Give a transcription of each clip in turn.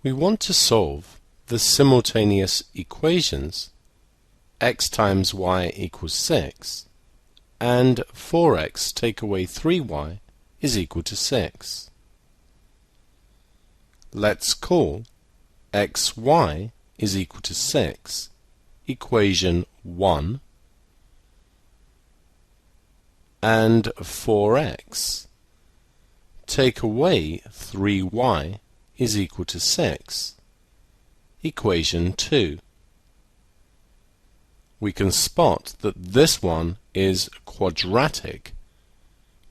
We want to solve the simultaneous equations x times y equals 6 and 4x take away 3y is equal to 6. Let's call xy is equal to 6 equation 1 and 4x take away 3y is equal to 6 equation 2. We can spot that this one is quadratic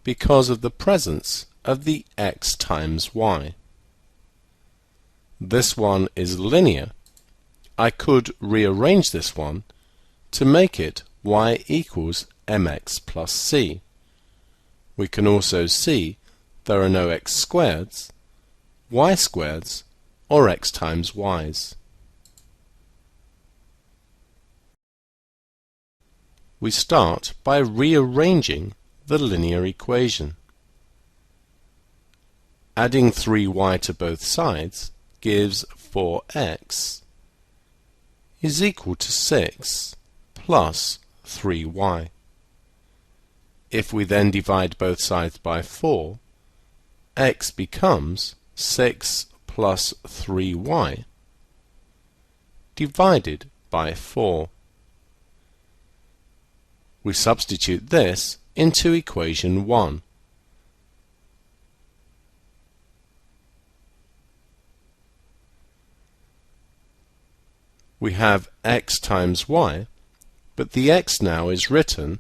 because of the presence of the x times y. This one is linear. I could rearrange this one to make it y equals mx plus c. We can also see there are no x squareds, y squareds, or x times y's. We start by rearranging the linear equation. Adding 3y to both sides gives 4x is equal to 6 plus 3y. If we then divide both sides by 4, x becomes 6 plus 3y divided by 4. We substitute this into equation 1. We have x times y, but the x now is written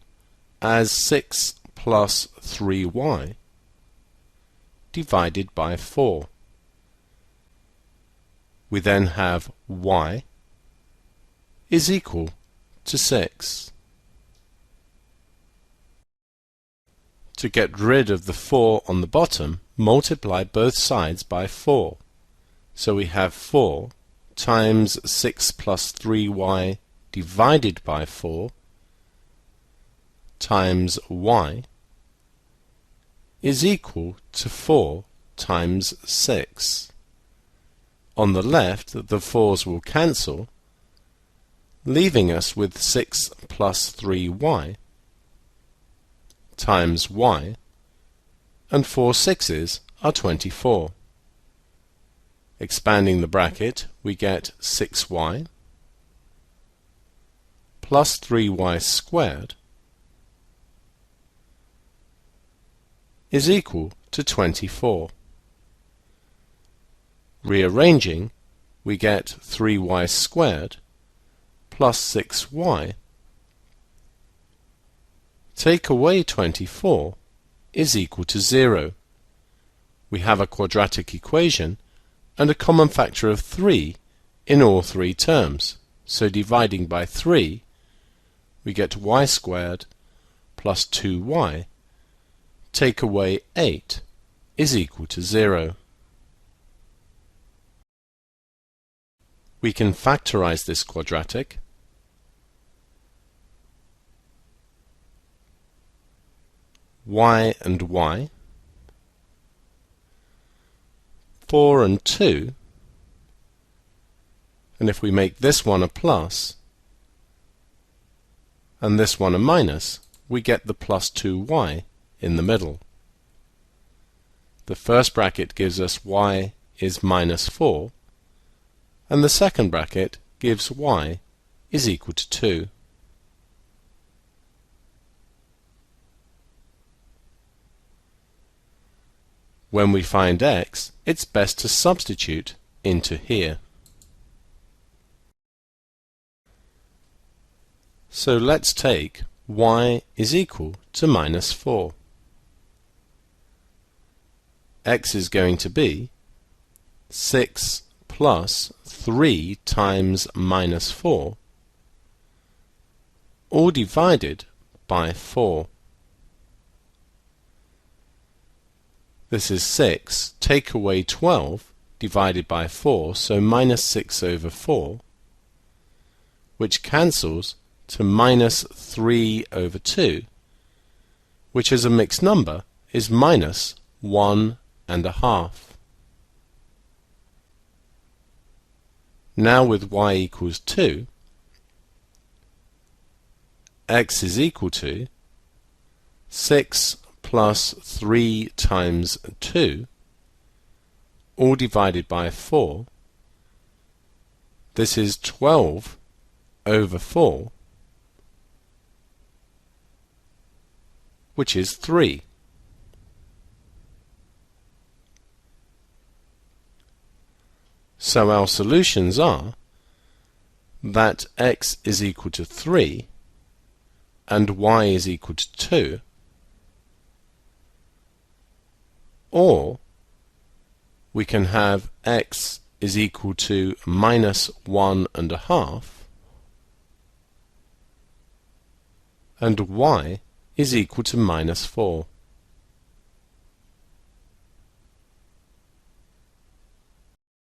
as 6 plus 3y divided by 4. We then have y is equal to 6. To get rid of the 4 on the bottom, multiply both sides by 4. So we have 4 times 6 plus 3y divided by 4 times y is equal to 4 times 6. On the left, the 4's will cancel, leaving us with 6 plus 3y times y, and 4 6's are 24. Expanding the bracket, we get 6y plus 3y squared is equal to 24. Rearranging, we get 3y squared plus 6y. Take away 24 is equal to 0. We have a quadratic equation and a common factor of 3 in all three terms. So dividing by 3, we get y squared plus 2y. Take away 8 is equal to 0. We can factorize this quadratic. Y and y, 4 and 2, and if we make this one a plus and this one a minus, we get the plus 2y in the middle. The first bracket gives us y is minus 4, and the second bracket gives y is equal to 2. When we find x, it's best to substitute into here. So let's take y is equal to minus 4. X is going to be 6 plus 3 times minus 4, all divided by 4. This is 6, take away 12, divided by 4, so minus 6 over 4, which cancels to minus 3 over 2, which as a mixed number is minus 1 1/2. Now with y equals 2, x is equal to 6 plus 3 times 2, all divided by 4. This is 12 over 4, which is 3. So our solutions are that x is equal to 3 and y is equal to 2, or we can have x is equal to minus 1.5 and y is equal to minus 4.